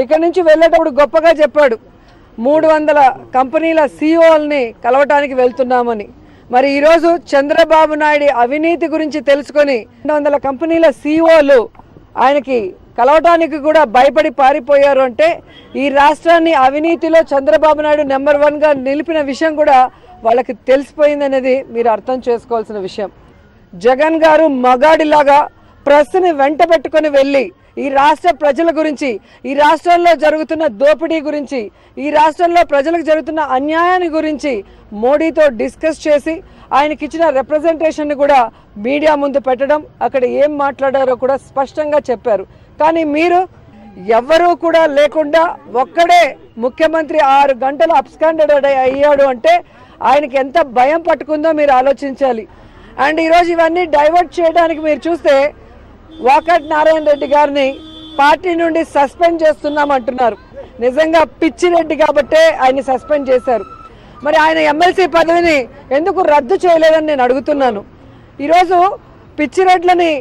ఇక్కడ నుంచి వెళ్ళేటప్పుడు గొప్పగా చెప్పాడు 300 కంపెనీల సీఈఓల్ని కలవటానికి వెళ్తున్నామని. మరి ఈరోజు చంద్రబాబు నాయుడు అవినీతి గురించి తెలుసుకొని 200 కంపెనీల సీఈఓలు ఆయనకి కలవటానికి కూడా భయపడి పారిపోయారు అంటే ఈ రాష్ట్రాన్ని అవినీతిలో చంద్రబాబు నాయుడు నెంబర్ 1గా నిలిపిన విషయం కూడా వాళ్ళకి తెలిసిపోయిందనేది మీరు అర్థం చేసుకోవాల్సిన విషయం. జగన్ గారు మగాడిలాగా ప్రెస్ని వెంట పెట్టుకొని వెళ్ళి ఈ రాష్ట్ర ప్రజల గురించి, ఈ రాష్ట్రంలో జరుగుతున్న దోపిడీ గురించి, ఈ రాష్ట్రంలో ప్రజలకు జరుగుతున్న అన్యాయాన్ని గురించి మోడీతో డిస్కస్ చేసి ఆయనకిచ్చిన రిప్రజెంటేషన్ని కూడా మీడియా ముందు పెట్టడం, అక్కడ ఏం మాట్లాడారో కూడా స్పష్టంగా చెప్పారు. కానీ మీరు ఎవ్వరూ కూడా లేకుండా ఒక్కడే ముఖ్యమంత్రి 6 గంటలు అబ్స్కాండెడ్ అయ్యాడు అంటే ఆయనకి ఎంత భయం పట్టుకుందో మీరు ఆలోచించాలి. అండ్ ఈరోజు ఇవన్నీ డైవర్ట్ చేయడానికి మీరు చూస్తే వాకట్ నారాయణ రెడ్డి గారిని పార్టీ నుండి సస్పెండ్ చేస్తున్నామంటున్నారు. నిజంగా పిచ్చిరెడ్డి కాబట్టే ఆయన సస్పెండ్ చేశారు. మరి ఆయన ఎమ్మెల్సీ పదవిని ఎందుకు రద్దు చేయలేదని నేను అడుగుతున్నాను. ఈరోజు పిచ్చిరెడ్లని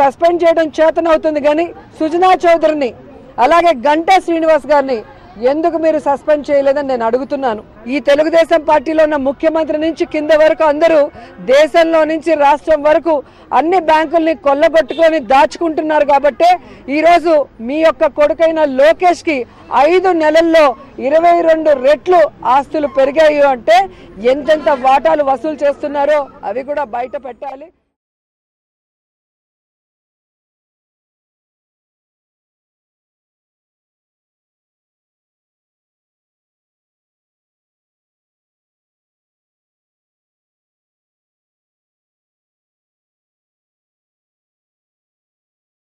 సస్పెండ్ చేయడం చేతనవుతుంది, కానీ సుజనా చౌదరిని అలాగే గంటా శ్రీనివాస్ గారిని ఎందుకు మీరు సస్పెండ్ చేయలేదని నేను అడుగుతున్నాను. ఈ తెలుగుదేశం పార్టీలో ఉన్న ముఖ్యమంత్రి నుంచి కింద వరకు అందరూ దేశంలో నుంచి రాష్ట్రం వరకు అన్ని బ్యాంకుల్ని కొల్లగొట్టుకొని దాచుకుంటున్నారు. కాబట్టే ఈరోజు మీ యొక్క కొడుకైన లోకేష్కి 5 నెలల్లో 22 రెట్లు ఆస్తులు పెరిగాయి అంటే ఎంతెంత వాటాలు వసూలు చేస్తున్నారో అవి కూడా బయట పెట్టాలి.